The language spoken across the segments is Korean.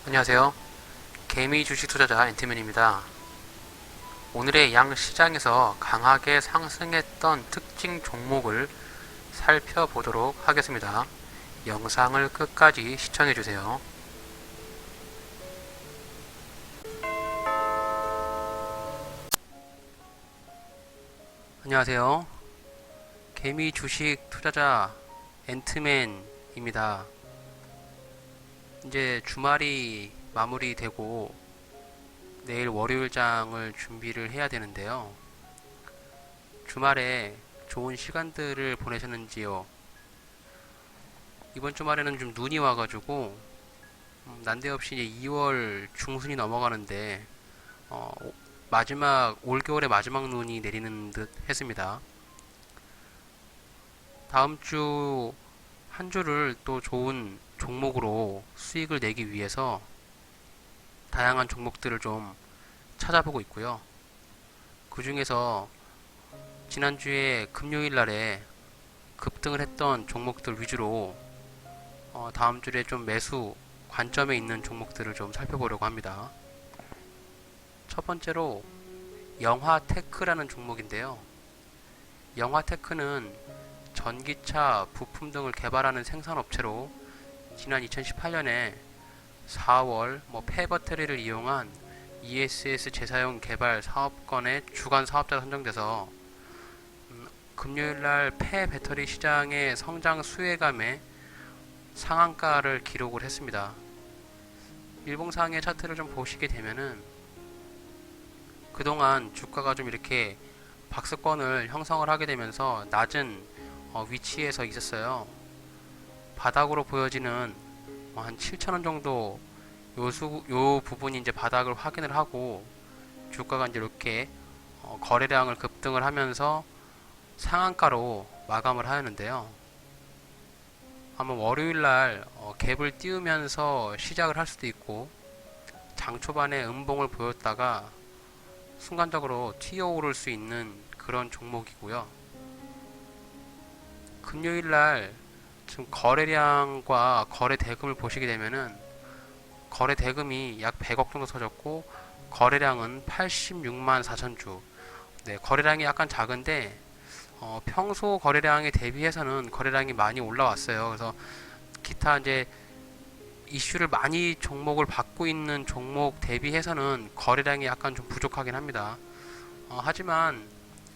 안녕하세요. 개미 주식 투자자 앤트맨입니다. 오늘의 양 시장에서 강하게 상승했던 특징 종목을 살펴보도록 하겠습니다. 영상을 끝까지 시청해주세요. 안녕하세요. 개미 주식 투자자 앤트맨입니다. 이제 주말이 마무리되고 내일 월요일장을 준비를 해야 되는데요. 주말에 좋은 시간들을 보내셨는지요? 이번 주말에는 좀 눈이 와가지고 난데없이 이제 2월 중순이 넘어가는데 마지막 올겨울의 마지막 눈이 내리는 듯 했습니다. 다음 주 한 주를 또 좋은 종목으로 수익을 내기 위해서 다양한 종목들을 좀 찾아보고 있고요. 그 중에서 지난주에 금요일 날에 급등을 했던 종목들 위주로 다음 주에 좀 매수 관점에 있는 종목들을 좀 살펴보려고 합니다. 첫 번째로 영화테크라는 종목인데요. 영화테크는 전기차 부품 등을 개발하는 생산업체로 지난 2018년에 4월 폐배터리를 이용한 ESS 재사용 개발 사업권의 주간 사업자로 선정돼서 금요일날 폐배터리 시장의 성장 수혜감에 상한가를 기록을 했습니다. 일봉상의 차트를 좀 보시게 되면은 그동안 주가가 좀 이렇게 박스권을 형성을 하게 되면서 낮은 위치에서 있었어요. 바닥으로 보여지는 한 7,000원 정도 요 부분이 이제 바닥을 확인을 하고 주가가 이제 이렇게 거래량을 급등을 하면서 상한가로 마감을 하였는데요. 아마 월요일날 갭을 띄우면서 시작을 할 수도 있고 장 초반에 음봉을 보였다가 순간적으로 튀어오를 수 있는 그런 종목이고요. 금요일날 지금 거래량과 거래 대금을 보시게 되면은 거래 대금이 약 100억 정도 터졌고 거래량은 86만 4천 주. 네, 거래량이 약간 작은데 평소 거래량에 대비해서는 거래량이 많이 올라왔어요. 그래서 기타 이제 이슈를 많이 종목을 받고 있는 종목 대비해서는 거래량이 약간 좀 부족하긴 합니다. 하지만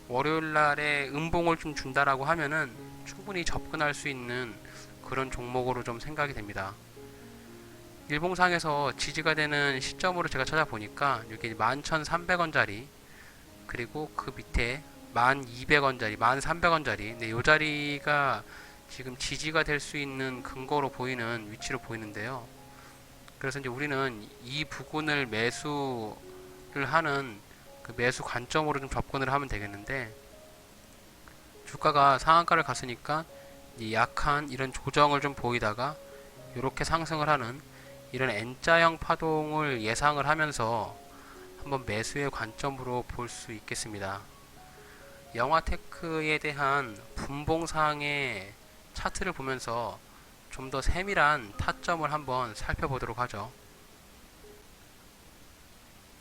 월요일 날에 음봉을 좀 준다라고 하면은 충분히 접근할 수 있는 그런 종목으로 좀 생각이 됩니다. 일봉상에서 지지가 되는 시점으로 제가 찾아보니까 여기 11,300원짜리 그리고 그 밑에 1,200원짜리, 1,300원짜리 네, 요 자리가 지금 지지가 될 수 있는 근거로 보이는 위치로 보이는데요. 그래서 이제 우리는 이 부근을 매수를 하는 그 매수 관점으로 좀 접근을 하면 되겠는데 주가가 상한가를 갔으니까 이 약한 이런 조정을 좀 보이다가 이렇게 상승을 하는 이런 N자형 파동을 예상을 하면서 한번 매수의 관점으로 볼 수 있겠습니다. 영화테크에 대한 분봉상의 차트를 보면서 좀 더 세밀한 타점을 한번 살펴보도록 하죠.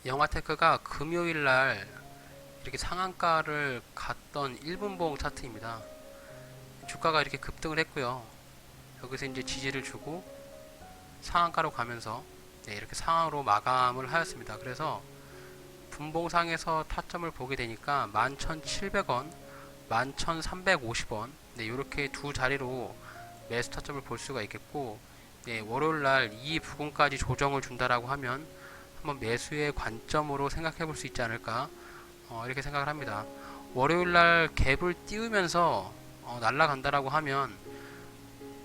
영화테크가 금요일날 이렇게 상한가를 갔던 1분봉 차트입니다. 주가가 이렇게 급등을 했고요. 여기서 이제 지지를 주고 상한가로 가면서 네, 이렇게 상한으로 마감을 하였습니다. 그래서 분봉상에서 타점을 보게 되니까 11,700원, 11,350원 네, 이렇게 두 자리로 매수 타점을 볼 수가 있겠고 네, 월요일날 이 부분까지 조정을 준다라고 하면 한번 매수의 관점으로 생각해 볼 수 있지 않을까 이렇게 생각을 합니다. 월요일날 갭을 띄우면서 날아간다라고 하면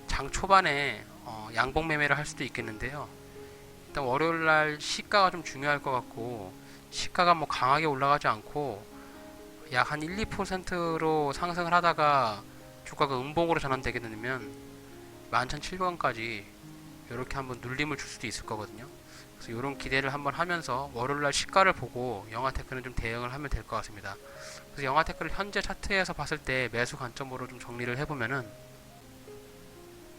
장 초반에 양봉 매매를 할 수도 있겠는데요. 일단 월요일날 시가가 좀 중요할 것 같고 시가가 강하게 올라가지 않고 약 한 1, 2%로 상승을 하다가 주가가 음봉으로 전환되게 되면 11,700원까지 이렇게 한번 눌림을 줄 수도 있을 거거든요. 그래서 이런 기대를 한번 하면서 월요일날 시가를 보고 영화테크는 좀 대응을 하면 될 것 같습니다. 그래서 영화테크를 현재 차트에서 봤을 때 매수 관점으로 좀 정리를 해보면은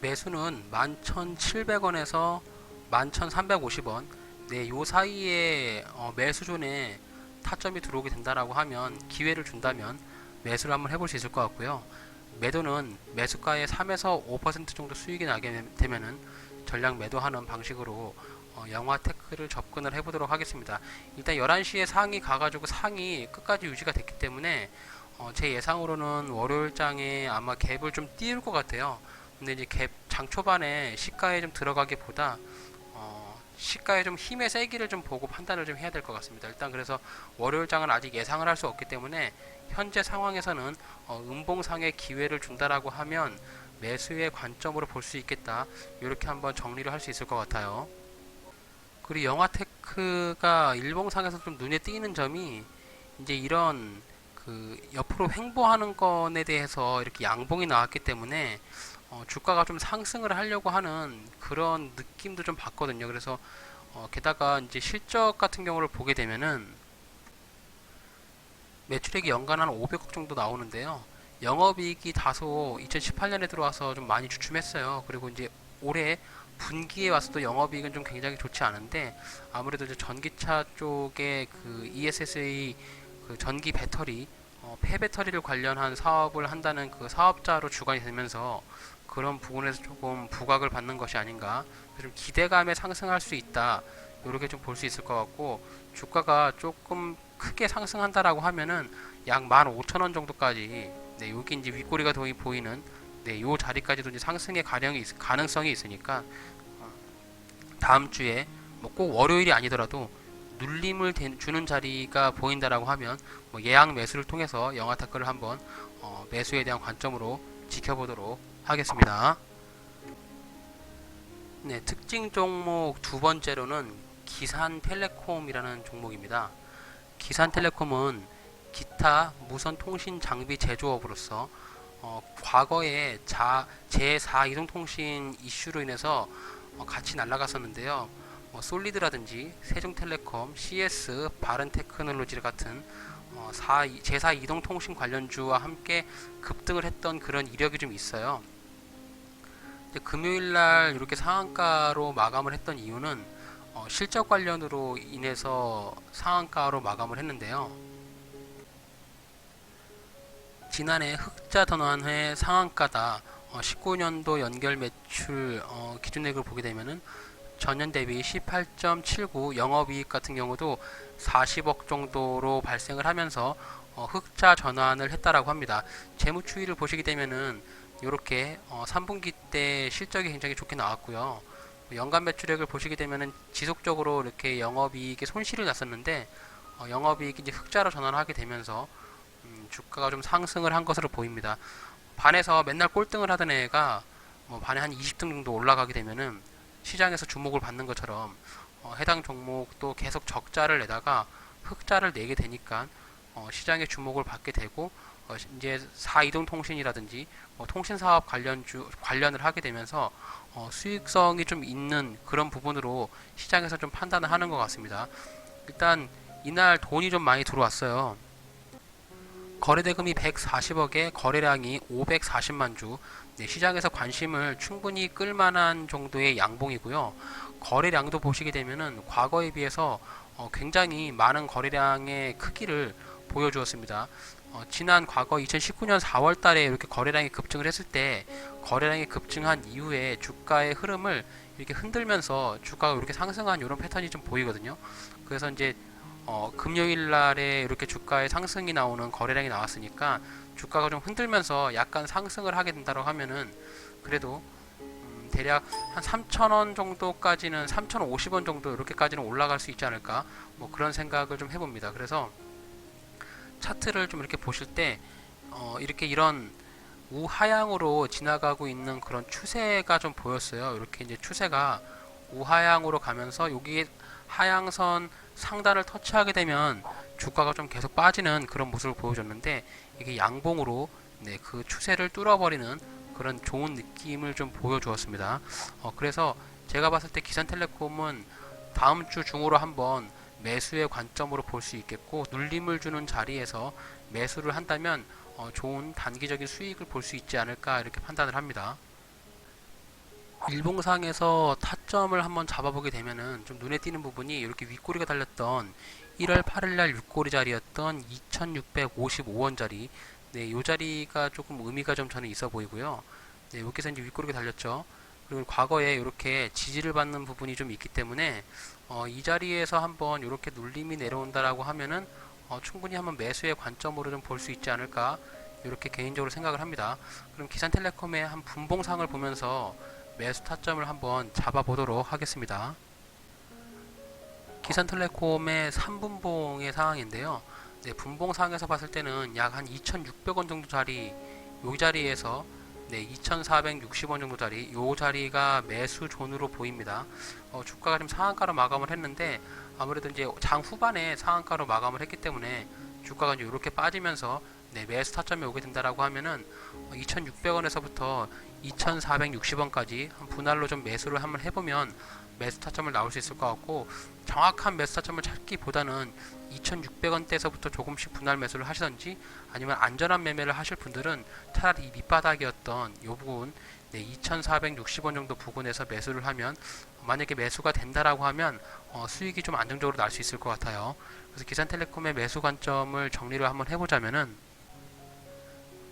매수는 11,700원에서 11,350원. 네, 요 사이에 매수존에 타점이 들어오게 된다라고 하면, 기회를 준다면 매수를 한번 해볼 수 있을 것 같고요. 매도는 매수가의 3에서 5% 정도 수익이 나게 되면은 전량 매도하는 방식으로 영화테크를 접근을 해보도록 하겠습니다. 일단 11시에 상이 가가지고 상이 끝까지 유지가 됐기 때문에 제 예상으로는 월요일장에 아마 갭을 좀 띄울 것 같아요. 근데 이제 갭 장 초반에 시가에 좀 들어가기보다 시가의 좀 힘의 세기를 좀 보고 판단을 좀 해야 될 것 같습니다. 일단 그래서 월요일장은 아직 예상을 할 수 없기 때문에 현재 상황에서는 음봉상의 기회를 준다라고 하면 매수의 관점으로 볼 수 있겠다. 이렇게 한번 정리를 할 수 있을 것 같아요. 그리고 영화테크가 일봉상에서 좀 눈에 띄는 점이 이제 이런 그 옆으로 횡보하는 건에 대해서 이렇게 양봉이 나왔기 때문에 주가가 좀 상승을 하려고 하는 그런 느낌도 좀 봤거든요. 그래서 게다가 이제 실적 같은 경우를 보게 되면은 매출액이 연간 한 500억 정도 나오는데요. 영업이익이 다소 2018년에 들어와서 좀 많이 주춤했어요. 그리고 이제 올해 분기에 와서도 영업이익은 좀 굉장히 좋지 않은데 아무래도 이제 전기차 쪽에 그 ESSA 그 전기 배터리 폐배터리를 관련한 사업을 한다는 그 사업자로 주관이 되면서 그런 부분에서 조금 부각을 받는 것이 아닌가. 좀 기대감에 상승할 수 있다. 이렇게 좀 볼 수 있을 것 같고 주가가 조금 크게 상승한다라고 하면은 약 15,000원 정도까지 네, 여기 이제 윗꼬리가 더 보이는 네, 요 자리까지도 이제 상승의 가능성이 있으니까 다음 주에 뭐 꼭 월요일이 아니더라도 눌림을 주는 자리가 보인다라고 하면 뭐 예약 매수를 통해서 영화타크를 한번 매수에 대한 관점으로 지켜보도록 하겠습니다. 네, 특징 종목 두 번째로는 기산텔레콤이라는 종목입니다. 기산텔레콤은 기타 무선 통신 장비 제조업으로서 과거에 제4 이동통신 이슈로 인해서 같이 날아갔었는데요. 솔리드라든지 세종텔레콤, CS, 바른테크놀로지 같은 제4 이동통신 관련주와 함께 급등을 했던 그런 이력이 좀 있어요. 금요일날 이렇게 상한가로 마감을 했던 이유는 실적 관련으로 인해서 상한가로 마감을 했는데요. 지난해 흑자 전환회 상한가다 19년도 연결 매출 기준액을 보게 되면은 전년 대비 18.79 영업이익 같은 경우도 40억 정도로 발생을 하면서 흑자 전환을 했다라고 합니다. 재무추이를 보시게 되면은 이렇게 3분기 때 실적이 굉장히 좋게 나왔고요. 연간 매출액을 보시게 되면은 지속적으로 이렇게 영업이익에 손실을 났었는데 영업이익이 이제 흑자로 전환하게 되면서 주가가 좀 상승을 한 것으로 보입니다. 반에서 맨날 꼴등을 하던 애가 반에 한 20등 정도 올라가게 되면은 시장에서 주목을 받는 것처럼 해당 종목도 계속 적자를 내다가 흑자를 내게 되니까 시장의 주목을 받게 되고 이제 4이동통신이라든지 통신사업 관련을 하게 되면서 수익성이 좀 있는 그런 부분으로 시장에서 좀 판단을 하는 것 같습니다. 일단 이날 돈이 좀 많이 들어왔어요. 거래대금이 140억에 거래량이 540만 주. 네, 시장에서 관심을 충분히 끌만한 정도의 양봉이고요. 거래량도 보시게 되면은 과거에 비해서 굉장히 많은 거래량의 크기를 보여주었습니다. 지난 과거 2019년 4월 달에 이렇게 거래량이 급증을 했을 때 거래량이 급증한 이후에 주가의 흐름을 이렇게 흔들면서 주가가 이렇게 상승한 이런 패턴이 좀 보이거든요. 그래서 이제 금요일 날에 이렇게 주가의 상승이 나오는 거래량이 나왔으니까 주가가 좀 흔들면서 약간 상승을 하게 된다고 하면은 그래도 대략 한 3,000원 정도까지는 3,050원 정도 이렇게까지는 올라갈 수 있지 않을까 뭐 그런 생각을 좀 해봅니다. 그래서 차트를 좀 이렇게 보실 때 이렇게 이런 우하향으로 지나가고 있는 그런 추세가 좀 보였어요. 이렇게 이제 추세가 우하향으로 가면서 여기 하향선 상단을 터치하게 되면 주가가 좀 계속 빠지는 그런 모습을 보여줬는데 이게 양봉으로 네, 그 추세를 뚫어버리는 그런 좋은 느낌을 좀 보여주었습니다. 그래서 제가 봤을 때 기산텔레콤은 다음 주 중으로 한번 매수의 관점으로 볼 수 있겠고 눌림을 주는 자리에서 매수를 한다면 좋은 단기적인 수익을 볼 수 있지 않을까 이렇게 판단을 합니다. 일봉상에서 타점을 한번 잡아보게 되면은 좀 눈에 띄는 부분이 이렇게 윗꼬리가 달렸던 1월 8일날 윗꼬리 자리였던 2655원 자리. 네, 요 자리가 조금 의미가 좀 저는 있어 보이고요. 네, 여기서 이제 윗꼬리가 달렸죠. 그리고 과거에 이렇게 지지를 받는 부분이 좀 있기 때문에 이 자리에서 한번 이렇게 눌림이 내려온다라고 하면은 충분히 한번 매수의 관점으로 좀 볼 수 있지 않을까 이렇게 개인적으로 생각을 합니다. 그럼 기산텔레콤의 한 분봉상을 보면서 매수 타점을 한번 잡아보도록 하겠습니다. 기산텔레콤의 3분봉의 상황인데요. 네, 분봉상에서 봤을 때는 약 한 2,600원 정도 자리, 요 자리에서 네, 2,460원 정도 자리, 요 자리가 매수 존으로 보입니다. 주가가 좀 상한가로 마감을 했는데 아무래도 이제 장 후반에 상한가로 마감을 했기 때문에 주가가 이제 이렇게 빠지면서 네, 매수 타점이 오게 된다라고 하면은 2,600원에서부터 2,460원까지 한 분할로 좀 매수를 한번 해보면 매수 타점을 나올 수 있을 것 같고, 정확한 매수 타점을 찾기보다는 2,600원대에서부터 조금씩 분할 매수를 하시던지 아니면 안전한 매매를 하실 분들은 차라리 이 밑바닥이었던 이 부분, 네, 2,460원 정도 부근에서 매수를 하면 만약에 매수가 된다라고 하면 수익이 좀 안정적으로 날 수 있을 것 같아요. 그래서 기산텔레콤의 매수 관점을 정리를 한번 해보자면은,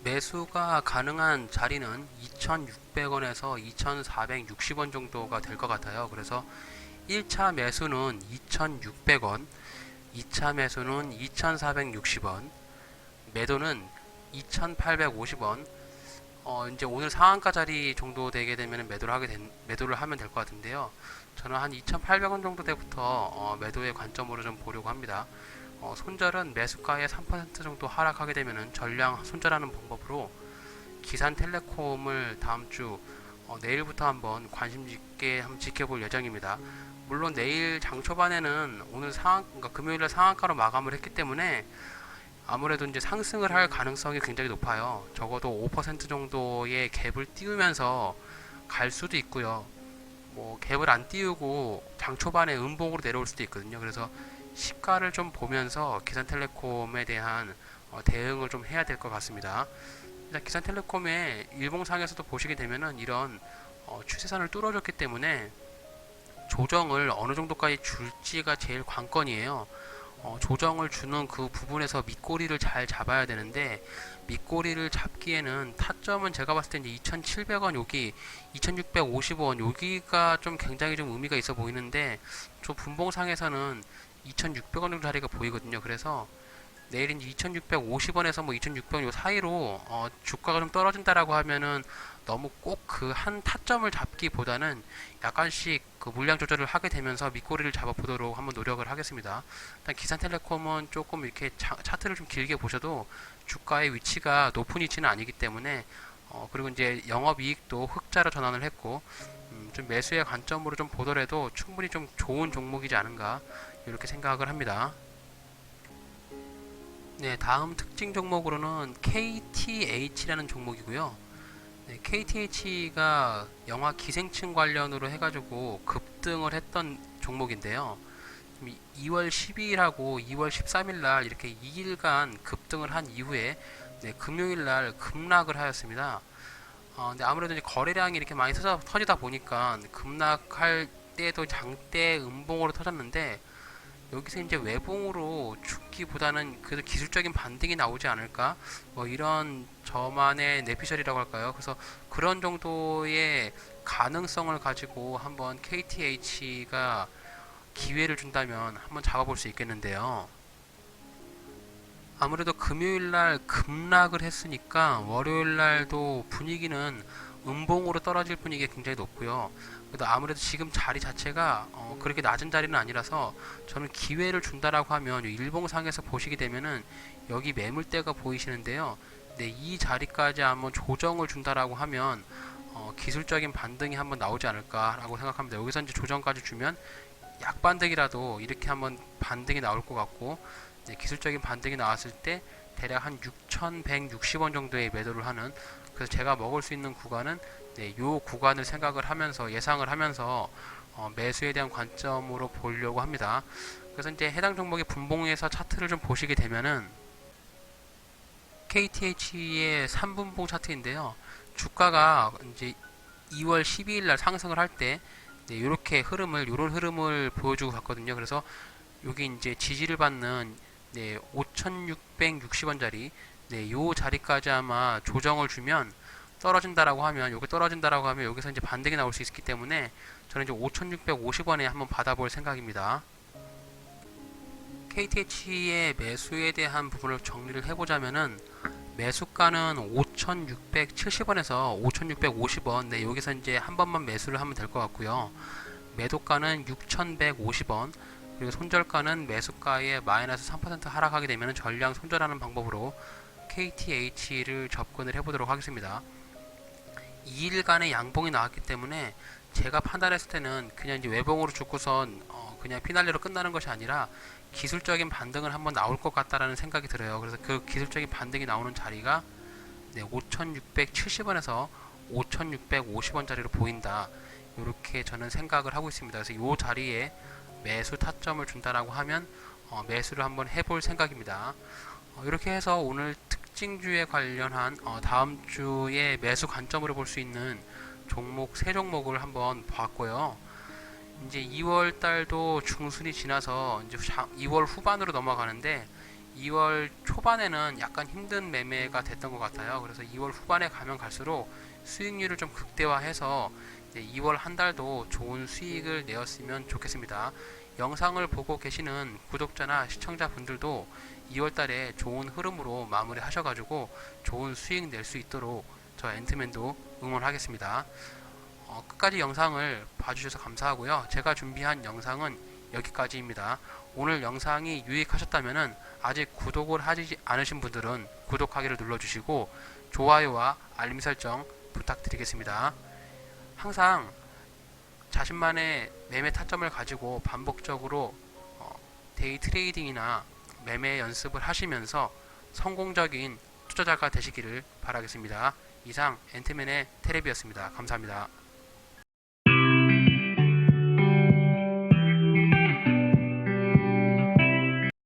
매수가 가능한 자리는 2,600원에서 2,460원 정도가 될 것 같아요. 그래서 1차 매수는 2,600원, 2차 매수는 2,460원, 매도는 2,850원. 이제 오늘 상한가 자리 정도 되게 되면 매도를 하면 될 것 같은데요. 저는 한 2,800원 정도 때부터 매도의 관점으로 좀 보려고 합니다. 손절은 매수가의 3% 정도 하락하게 되면은 전량 손절하는 방법으로 기산텔레콤을 다음 주 내일부터 한번 관심 있게 한번 지켜볼 예정입니다. 물론 내일 장 초반에는 그러니까 금요일에 상한가로 마감을 했기 때문에 아무래도 이제 상승을 할 가능성이 굉장히 높아요. 적어도 5% 정도의 갭을 띄우면서 갈 수도 있고요. 뭐 갭을 안 띄우고 장 초반에 음봉으로 내려올 수도 있거든요. 그래서 시가를 좀 보면서 기산텔레콤에 대한 대응을 좀 해야 될 것 같습니다. 일단 기산텔레콤의 일봉상에서도 보시게 되면은 이런 추세선을 뚫어줬기 때문에 조정을 어느 정도까지 줄지가 제일 관건이에요. 조정을 주는 그 부분에서 밑꼬리를 잘 잡아야 되는데, 밑꼬리를 잡기에는 타점은 제가 봤을 때 이제 2,700원 여기, 2,650원 여기가 좀 굉장히 좀 의미가 있어 보이는데, 저 분봉상에서는 2,600원 정도 자리가 보이거든요. 그래서 내일 이제 2,650원에서 뭐 2,600원 요 사이로 주가가 좀 떨어진다라고 하면은 너무 꼭 그 한 타점을 잡기보다는 약간씩 그 물량 조절을 하게 되면서 밑꼬리를 잡아보도록 한번 노력을 하겠습니다. 일단 기산텔레콤은 조금 이렇게 차트를 좀 길게 보셔도 주가의 위치가 높은 위치는 아니기 때문에 그리고 이제 영업이익도 흑자로 전환을 했고, 좀 매수의 관점으로 좀 보더라도 충분히 좀 좋은 종목이지 않은가 이렇게 생각을 합니다. 네, 다음 특징 종목으로는 KTH라는 종목이고요. 네, KTH가 영화 기생충 관련으로 해가지고 급등을 했던 종목인데요. 2월 12일하고 2월 13일 날 이렇게 2일간 급등을 한 이후에 네, 금요일 날 급락을 하였습니다. 근데 아무래도 이제 거래량이 이렇게 많이 터지다 보니까 급락할 때도 장대 음봉으로 터졌는데, 여기서 이제 외봉으로 죽기보다는 그래도 기술적인 반등이 나오지 않을까? 뭐 이런 저만의 내피셜이라고 할까요? 그래서 그런 정도의 가능성을 가지고 한번 KTH가 기회를 준다면 한번 잡아볼 수 있겠는데요. 아무래도 금요일 날 급락을 했으니까 월요일 날도 분위기는 음봉으로 떨어질 분위기가 굉장히 높고요. 그래도 아무래도 지금 자리 자체가 그렇게 낮은 자리는 아니라서 저는 기회를 준다라고 하면 일봉상에서 보시게 되면은 여기 매물대가 보이시는데요. 네, 이 자리까지 한번 조정을 준다라고 하면 기술적인 반등이 한번 나오지 않을까라고 생각합니다. 여기서 이제 조정까지 주면 약반등이라도 이렇게 한번 반등이 나올 것 같고, 네, 기술적인 반등이 나왔을 때 대략 한 6,160원 정도의 매도를 하는, 그래서 제가 먹을 수 있는 구간은 네, 요 구간을 생각을 하면서 예상을 하면서 매수에 대한 관점으로 보려고 합니다. 그래서 이제 해당 종목의 분봉에서 차트를 좀 보시게 되면은 KTH의 3분봉 차트인데요. 주가가 이제 2월 12일 날 상승을 할 때 네, 요런 흐름을 보여주고 갔거든요. 그래서 여기 이제 지지를 받는 네, 5,660원짜리 네, 요 자리까지 아마 조정을 주면 요게 떨어진다라고 하면 여기서 이제 반등이 나올 수 있기 때문에 저는 이제 5,650원에 한번 받아볼 생각입니다. KTH의 매수에 대한 부분을 정리를 해보자면은 매수가는 5,670원에서 5,650원 네, 여기서 이제 한 번만 매수를 하면 될 것 같고요. 매도가는 6,150원 그리고 손절가는 매수가의 마이너스 3% 하락하게 되면 전량 손절하는 방법으로 KTH를 접근을 해보도록 하겠습니다. 2일간의 양봉이 나왔기 때문에 제가 판단했을 때는 그냥 이제 외봉으로 죽고선 그냥 피날레로 끝나는 것이 아니라 기술적인 반등을 한번 나올 것 같다라는 생각이 들어요. 그래서 그 기술적인 반등이 나오는 자리가 네, 5,670원에서 5,650원짜리로 보인다. 이렇게 저는 생각을 하고 있습니다. 그래서 이 자리에 매수 타점을 준다라고 하면 매수를 한번 해볼 생각입니다. 이렇게 해서 오늘 특징주에 관련한 다음 주에 매수 관점으로 볼 수 있는 종목 세 종목을 한번 봤고요. 이제 2월 달도 중순이 지나서 이제 2월 후반으로 넘어가는데 2월 초반에는 약간 힘든 매매가 됐던 것 같아요. 그래서 2월 후반에 가면 갈수록 수익률을 좀 극대화해서 2월 한 달도 좋은 수익을 내었으면 좋겠습니다. 영상을 보고 계시는 구독자나 시청자분들도 2월 달에 좋은 흐름으로 마무리 하셔가지고 좋은 수익 낼 수 있도록 저 앤트맨도 응원하겠습니다. 끝까지 영상을 봐주셔서 감사하고요. 제가 준비한 영상은 여기까지입니다. 오늘 영상이 유익하셨다면 아직 구독을 하지 않으신 분들은 구독하기를 눌러주시고 좋아요와 알림 설정 부탁드리겠습니다. 항상 자신만의 매매 타점을 가지고 반복적으로 데이 트레이딩이나 매매 연습을 하시면서 성공적인 투자자가 되시기를 바라겠습니다. 이상 앤트맨의 테레비였습니다. 감사합니다.